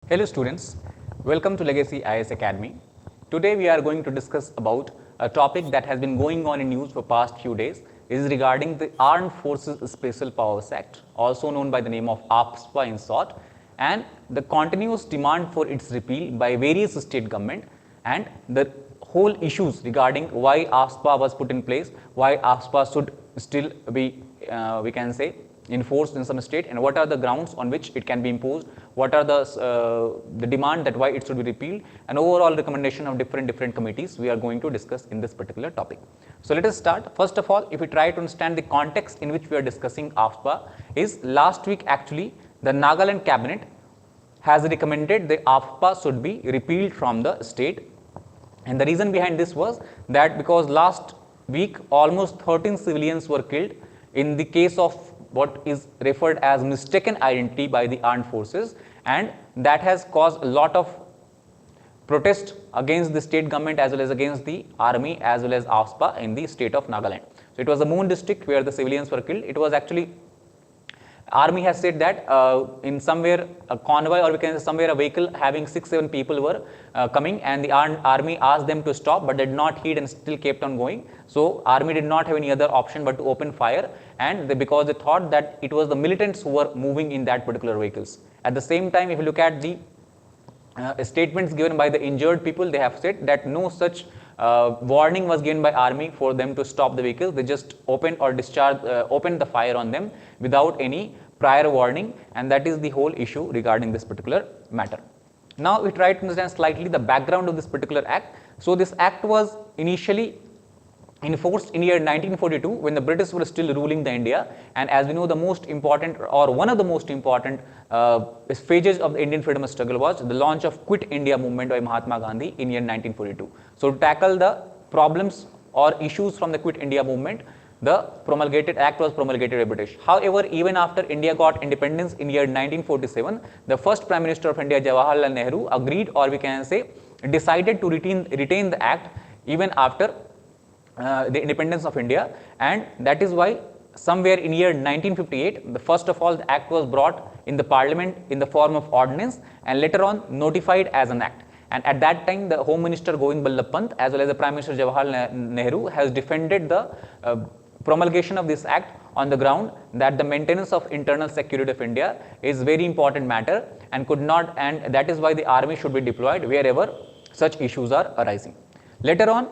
Hello students, welcome to Legacy IAS Academy. Today we are going to discuss about a topic that has been going on in news for past few days. It is regarding the Armed Forces Special Powers Act, also known by the name of AFSPA in short, and the continuous demand for its repeal by various state government and the whole issues regarding why AFSPA was put in place, why AFSPA should still be we can say enforced in some state, and what are the grounds on which it can be imposed, what are the demand that why it should be repealed, and overall recommendation of different committees we are going to discuss in this particular topic. So let us start. First of all, if we try to understand the context in which we are discussing AFSPA, is last week actually the Nagaland cabinet has recommended the AFSPA should be repealed from the state, and the reason behind this was that because last week almost 13 civilians were killed in the case of what is referred as mistaken identity by the armed forces, and that has caused a lot of protest against the state government as well as against the army as well as AFSPA in the state of Nagaland. So it was the Moon district where the civilians were killed. It was actually army has said that in somewhere a convoy, or we can say somewhere a vehicle having 6-7 people were coming, and the army asked them to stop but did not heed and still kept on going. So army did not have any other option but to open fire, and because they thought that it was the militants who were moving in that particular vehicles. At the same time, if you look at the statements given by the injured people, they have said that no such warning was given by army for them to stop the vehicles. They just opened the fire on them without any prior warning, and that is the whole issue regarding this particular matter. Now we try to understand slightly the background of this particular act. So this act was initially enforced in year 1942 when the British were still ruling the India, and as we know, the most important or one of the most important phases of the Indian freedom struggle was the launch of Quit India movement by Mahatma Gandhi in year 1942. So to tackle the problems or issues from the Quit India movement, the promulgated act was promulgated by British. However, even after India got independence in year 1947, the first Prime Minister of India, Jawaharlal Nehru, agreed, or we can say decided to retain the act even after the independence of India, and that is why somewhere in year 1958, the first of all the act was brought in the parliament in the form of ordinance and later on notified as an act. And at that time, the Home Minister Govind Ballabh Pant as well as the Prime Minister Jawaharlal Nehru has defended the promulgation of this act on the ground that the maintenance of internal security of India is very important matter and could not, and that is why the army should be deployed wherever such issues are arising. Later on,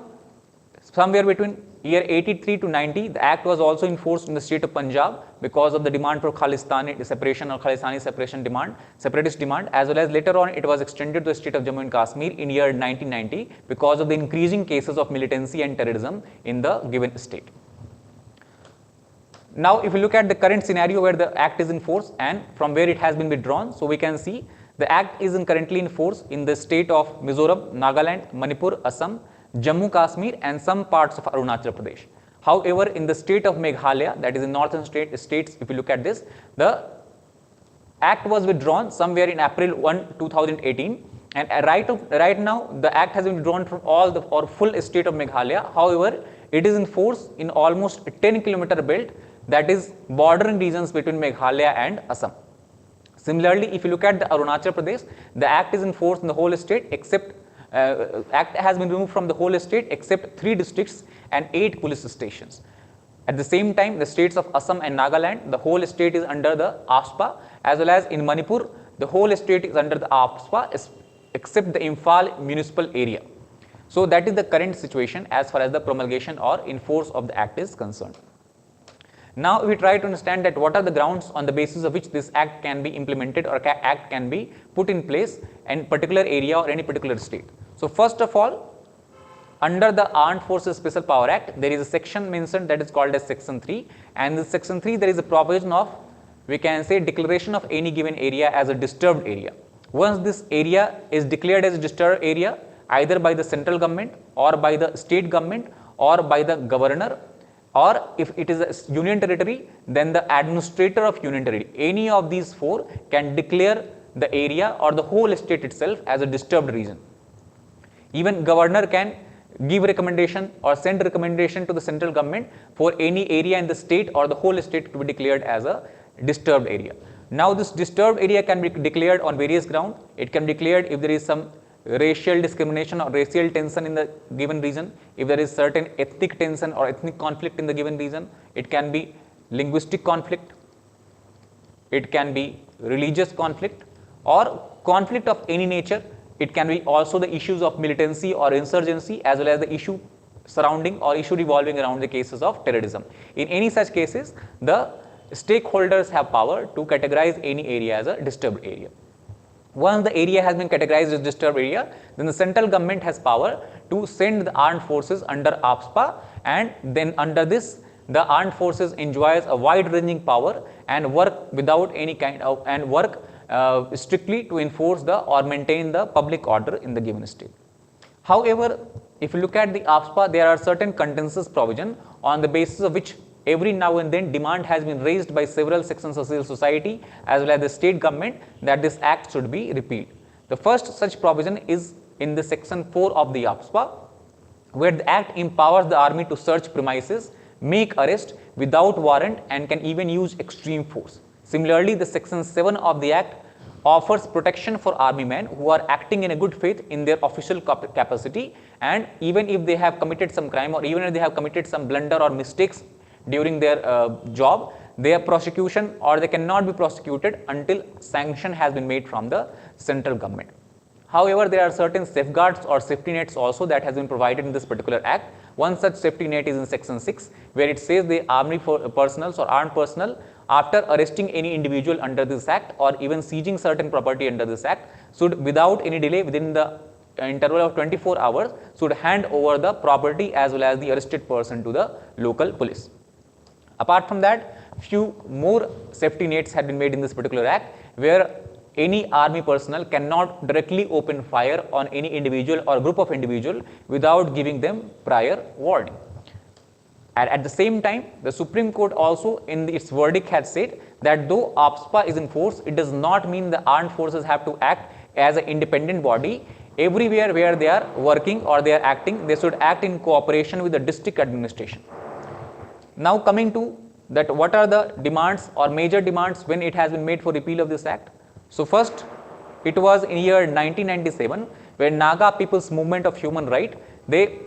somewhere between year 83 to 90, the act was also enforced in the state of Punjab because of the demand for Khalistani separation or Khalistani separation demand, separatist demand, as well as later on it was extended to the state of Jammu and Kashmir in year 1990 because of the increasing cases of militancy and terrorism in the given state. Now, if you look at the current scenario where the act is in force and from where it has been withdrawn, so we can see the act is currently in force in the state of Mizoram, Nagaland, Manipur, Assam, Jammu Kashmir and some parts of Arunachal Pradesh. However, in the state of Meghalaya, that is in northern states, if you look at this, the act was withdrawn somewhere in April 1, 2018, and right now the act has been withdrawn from all the full state of Meghalaya. However, it is in force in almost 10-kilometer belt, that is bordering regions between Meghalaya and Assam. Similarly, if you look at the Arunachal Pradesh, the act is in force in the whole state except act has been removed from the whole state except 3 districts and 8 police stations. At the same time, the states of Assam and Nagaland, the whole state is under the AFSPA, as well as in Manipur, the whole state is under the AFSPA except the Imphal municipal area. So that is the current situation as far as the promulgation or enforce of the act is concerned. Now we try to understand that what are the grounds on the basis of which this act can be implemented or act can be put in place in particular area or any particular state. So first of all, under the Armed Forces Special Power Act, there is a section mentioned that is called as section 3, and in section 3 there is a provision of, we can say, declaration of any given area as a disturbed area. Once this area is declared as a disturbed area either by the central government or by the state government or by the governor, or if it is a union territory, then the administrator of union territory, any of these 4 can declare the area or the whole state itself as a disturbed region. Even governor can give recommendation or send recommendation to the central government for any area in the state or the whole state to be declared as a disturbed area. Now this disturbed area can be declared on various grounds. It can be declared if there is some racial discrimination or racial tension in the given region, if there is certain ethnic tension or ethnic conflict in the given region. It can be linguistic conflict, it can be religious conflict or conflict of any nature. It can be also the issues of militancy or insurgency, as well as the issue surrounding or issue revolving around the cases of terrorism. In any such cases, the stakeholders have power to categorize any area as a disturbed area. Once the area has been categorized as disturbed area, then the central government has power to send the armed forces under APSPA, and then under this the armed forces enjoys a wide ranging power and work without any kind of and work strictly to enforce the or maintain the public order in the given state. However, if you look at the APSPA, there are certain contentious provision on the basis of which every now and then demand has been raised by several sections of civil society as well as the state government that this act should be repealed. The first such provision is in the section 4 of the APSPA, where the act empowers the army to search premises, make arrest without warrant, and can even use extreme force. Similarly, the section 7 of the act offers protection for army men who are acting in a good faith in their official capacity, and even if they have committed some crime or even if they have committed some blunder or mistakes during their job, their prosecution or they cannot be prosecuted until sanction has been made from the central government. However, there are certain safeguards or safety nets also that has been provided in this particular act. One such safety net is in section 6, where it says the army personnel or armed personnel, after arresting any individual under this act or even seizing certain property under this act, should without any delay within the interval of 24 hours should hand over the property as well as the arrested person to the local police. Apart from that, few more safety nets had been made in this particular act, where any army personnel cannot directly open fire on any individual or group of individual without giving them prior warning. And at the same time, the Supreme Court also in its verdict had said that though APSPA is in force, it does not mean the armed forces have to act as an independent body. Everywhere where they are working or they are acting, they should act in cooperation with the district administration. Now coming to that, what are the demands or major demands when it has been made for repeal of this act? So first, it was in year 1997 when Naga People's Movement of Human Right, they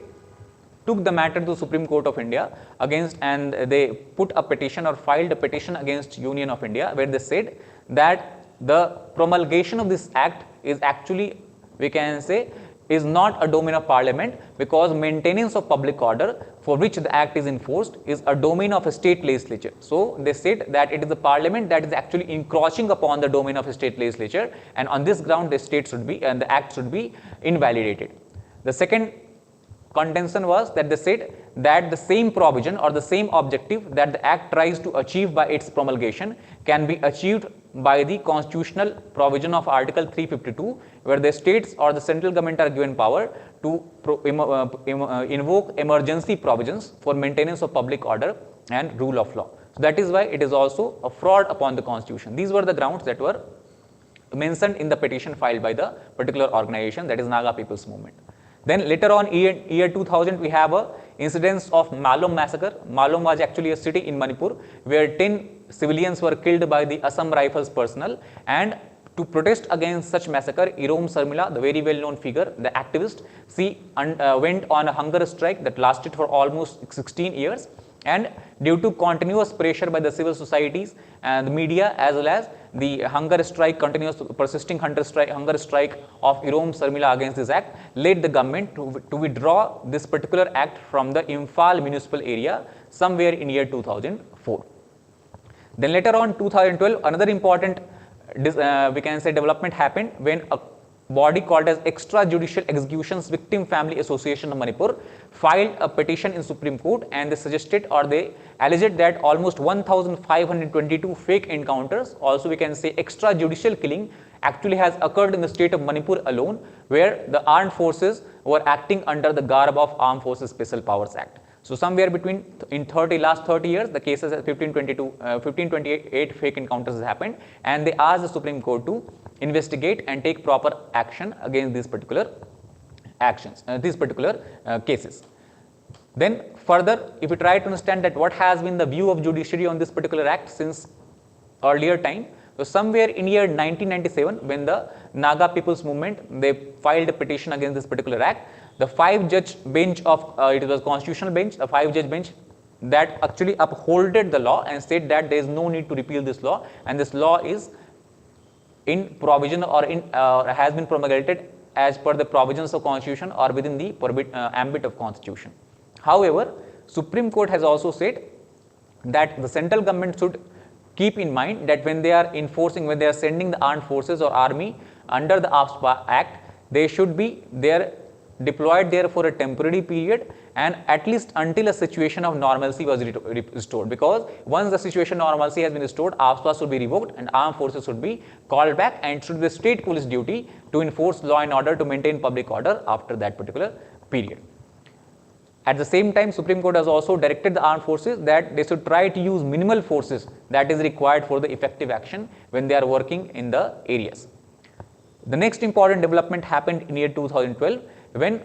took the matter to the Supreme Court of India against, and they put a petition or filed a petition against Union of India, where they said that the promulgation of this act is actually, we can say, is not a domain of parliament, because maintenance of public order for which the act is enforced is a domain of a state legislature. So they said that it is the parliament that is actually encroaching upon the domain of a state legislature, and on this ground the state should be and the act should be invalidated. The second contention was that they said that the same provision or the same objective that the act tries to achieve by its promulgation can be achieved by the constitutional provision of Article 352, where the states or the central government are given power to invoke emergency provisions for maintenance of public order and rule of law. So that is why it is also a fraud upon the constitution. These were the grounds that were mentioned in the petition filed by the particular organization, that is Naga People's Movement. Then later on, year 2000, we have a incidence of Malom massacre. Malom was actually a city in Manipur where 10 civilians were killed by the Assam Rifles personnel, and to protest against such massacre, Irom Sarmila, the very well known figure, the activist, she went on a hunger strike that lasted for almost 16 years. And due to continuous pressure by the civil societies and the media, as well as the hunger strike, continuous persisting hunger strike of Irom Sarmila against this act, led the government to withdraw this particular act from the Imphal municipal area somewhere in year 2004. Then later on, 2012, another important we can say development happened when a body called as Extrajudicial Executions Victim Family Association of Manipur filed a petition in Supreme Court, and they suggested or they alleged that almost 1522 fake encounters, also we can say extrajudicial killing, actually has occurred in the state of Manipur alone, where the armed forces were acting under the garb of Armed Forces Special Powers Act. So somewhere between last 30 years, the cases 1528 fake encounters has happened, and they asked the Supreme Court to investigate and take proper action against these particular cases. Then further, if we try to understand that what has been the view of judiciary on this particular act since earlier time. So somewhere in year 1997, when the Naga People's Movement, they filed a petition against this particular act, the 5-judge bench of, it was constitutional bench, a 5-judge bench that actually upholded the law and said that there is no need to repeal this law, and this law is in provision or in has been promulgated as per the provisions of constitution or within the ambit of constitution. However, Supreme Court has also said that the central government should keep in mind that when they are enforcing, when they are sending the armed forces or army under the AFSPA Act, they should be there deployed there for a temporary period and at least until a situation of normalcy was restored, because once the situation of normalcy has been restored, AFSPA should be revoked and armed forces should be called back, and it should be the state police duty to enforce law and order, to maintain public order after that particular period. At the same time, Supreme Court has also directed the armed forces that they should try to use minimal forces that is required for the effective action when they are working in the areas. The next important development happened in year 2012 when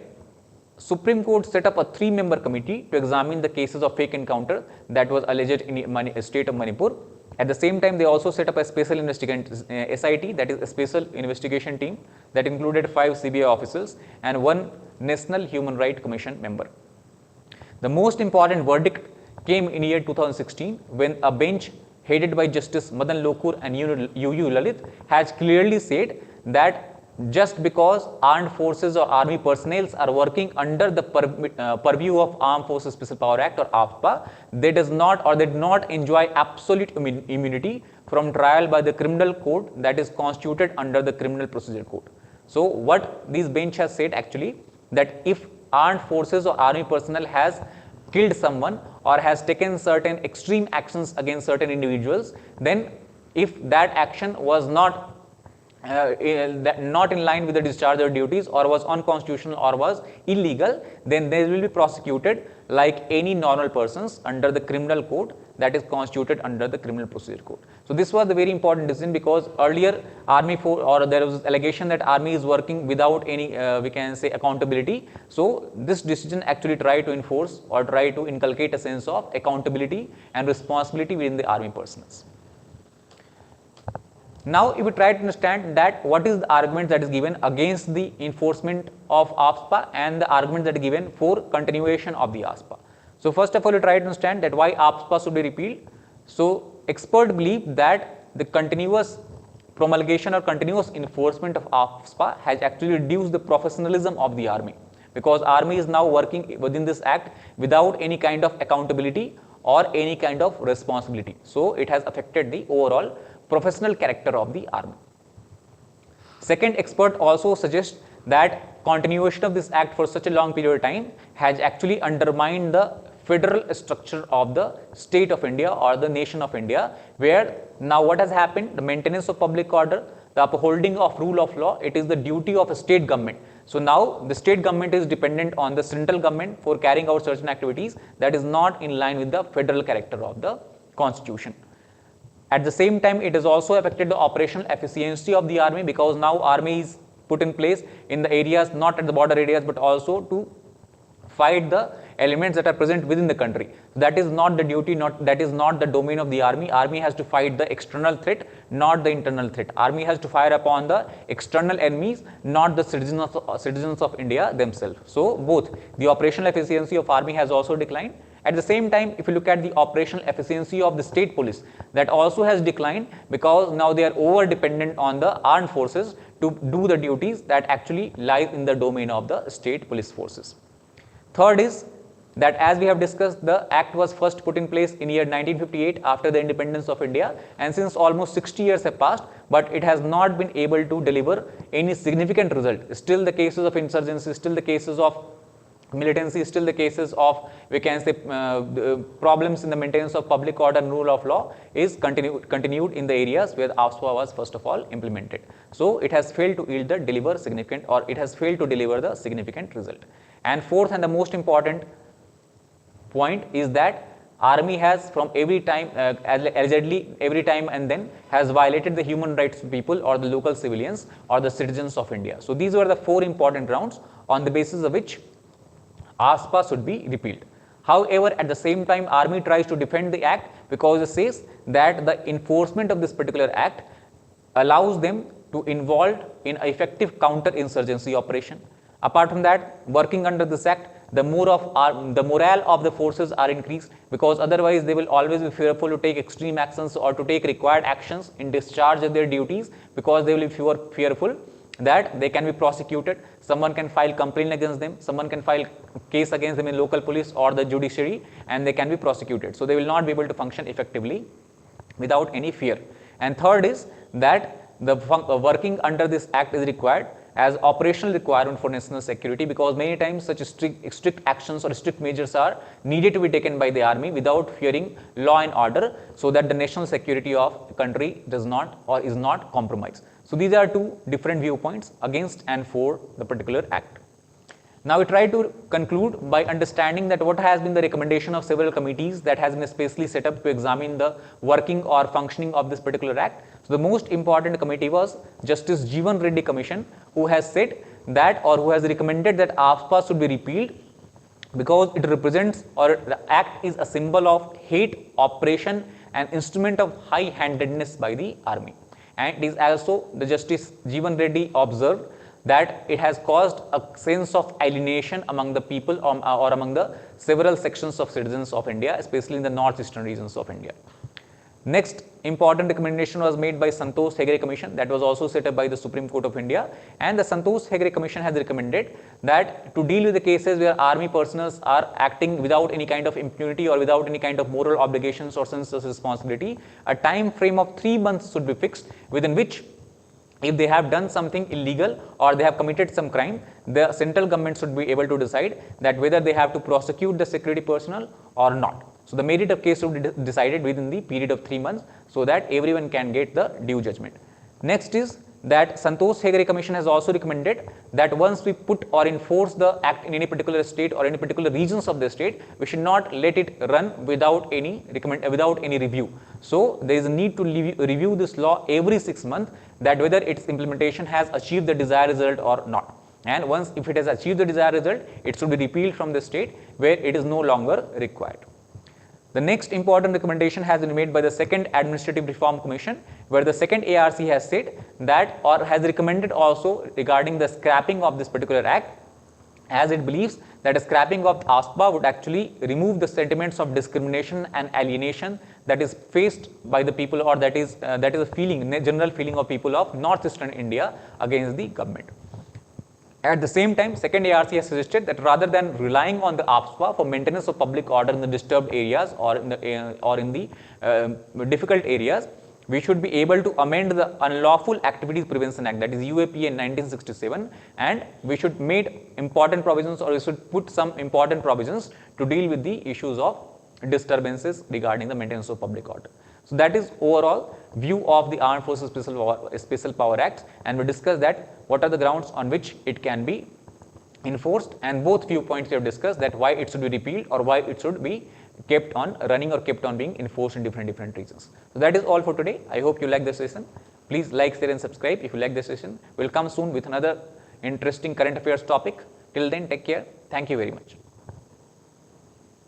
Supreme Court set up a 3-member committee to examine the cases of fake encounter that was alleged in state of Manipur. At the same time, they also set up a special SIT, that is a special investigation team that included 5 CBI officers and 1 National Human Rights Commission member. The most important verdict came in year 2016 when a bench headed by Justice Madan Lokur and UU Lalit has clearly said that just because armed forces or army personnel are working under the purview of Armed Forces Special Power Act or AFPA, they do not enjoy absolute immunity from trial by the criminal court that is constituted under the Criminal Procedure Code. So what this bench has said actually, that if armed forces or army personnel has killed someone or has taken certain extreme actions against certain individuals, then if that action was not in line with the discharge of duties or was unconstitutional or was illegal, then they will be prosecuted like any normal persons under the criminal code that is constituted under the Criminal Procedure Code. So this was the very important decision, because earlier there was allegation that army is working without any we can say accountability. So this decision actually tried to enforce or try to inculcate a sense of accountability and responsibility within the army personnel. Now, if we try to understand that what is the argument that is given against the enforcement of AFSPA and the argument that is given for continuation of the AFSPA. So first of all, we try to understand that why AFSPA should be repealed. So experts believe that the continuous promulgation or continuous enforcement of AFSPA has actually reduced the professionalism of the army, because army is now working within this act without any kind of accountability or any kind of responsibility. So it has affected the overall professional character of the army. Second, expert also suggests that continuation of this act for such a long period of time has actually undermined the federal structure of the state of India or the nation of India, where now what has happened, the maintenance of public order, the upholding of rule of law, it is the duty of a state government. So now the state government is dependent on the central government for carrying out certain activities that is not in line with the federal character of the constitution. At the same time, it has also affected the operational efficiency of the army, because now army is put in place in the areas, not at the border areas, but also to fight the elements that are present within the country. That is not the duty, that is not the domain of the army. Army has to fight the external threat, not the internal threat. Army has to fire upon the external enemies, not the citizens of India themselves. So both the operational efficiency of army has also declined. At the same time, if you look at the operational efficiency of the state police, that also has declined, because now they are over dependent on the armed forces to do the duties that actually lie in the domain of the state police forces. Third is that, as we have discussed, the act was first put in place in year 1958 after the independence of India, and since almost 60 years have passed, but it has not been able to deliver any significant result. Still the cases of insurgency, still the cases of militancy, still the cases of, we can say, problems in the maintenance of public order and rule of law is continued in the areas where the AFSPA was first of all implemented. So it has failed to yield the it has failed to deliver the significant result. And fourth and the most important point is that army has from every time, allegedly every time and then, has violated the human rights of people or the local civilians or the citizens of India. So these were the 4 important grounds on the basis of which AFSPA should be repealed. However, at the same time, army tries to defend the act because it says that the enforcement of this particular act allows them to involve in effective counter-insurgency operation. Apart from that, working under this act, the morale of the forces are increased, because otherwise they will always be fearful to take extreme actions or to take required actions in discharge of their duties, because they will be fearful that they can be prosecuted, someone can file complaint against them, someone can file case against them in local police or the judiciary, and they can be prosecuted. So they will not be able to function effectively without any fear. And third is that the working under this act is required as operational requirement for national security, because many times such strict actions or strict measures are needed to be taken by the army without fearing law and order, so that the national security of the country does not or is not compromised. So these are two different viewpoints against and for the particular act. Now we try to conclude by understanding that what has been the recommendation of several committees that has been specially set up to examine the working or functioning of this particular act. So the most important committee was Justice Jeevan Reddy Commission, who has said that, or who has recommended that AFSPA should be repealed because it represents, or the act is a symbol of hate, oppression and instrument of high-handedness by the army. And it is also, the Justice Jeevan Reddy observed that it has caused a sense of alienation among the people or among the several sections of citizens of India, especially in the northeastern regions of India. Next important recommendation was made by Santosh Hegde Commission, that was also set up by the Supreme Court of India, and the Santosh Hegde Commission has recommended that to deal with the cases where army personnel are acting without any kind of impunity or without any kind of moral obligations or sense of responsibility, a time frame of 3 months should be fixed, within which if they have done something illegal or they have committed some crime, the central government should be able to decide that whether they have to prosecute the security personnel or not. So the merit of case should be decided within the period of 3 months, so that everyone can get the due judgment. Next is that Santosh Hegde Commission has also recommended that once we put or enforce the act in any particular state or any particular regions of the state, we should not let it run without any review. So there is a need to review this law every 6 months, that whether its implementation has achieved the desired result or not. And once if it has achieved the desired result, it should be repealed from the state where it is no longer required. The next important recommendation has been made by the second Administrative Reform Commission, where the second ARC has said that, or has recommended also regarding the scrapping of this particular act, as it believes that a scrapping of AFSPA would actually remove the sentiments of discrimination and alienation that is faced by the people, or that is a feeling, general feeling of people of northeastern India against the government. At the same time, second ARC has suggested that rather than relying on the AFSPA for maintenance of public order in the disturbed areas or in the difficult areas, we should be able to amend the Unlawful Activities Prevention Act, that is UAPA in 1967, and we should make important provisions, or we should put some important provisions to deal with the issues of disturbances regarding the maintenance of public order. So that is overall view of the Armed Forces Special Power Act, and we discussed that what are the grounds on which it can be enforced, and both viewpoints we have discussed, that why it should be repealed or why it should be kept on running or kept on being enforced in different regions. So that is all for today. I hope you like this session. Please like, share and subscribe if you like this session. We'll come soon with another interesting current affairs topic. Till then, take care. Thank you very much.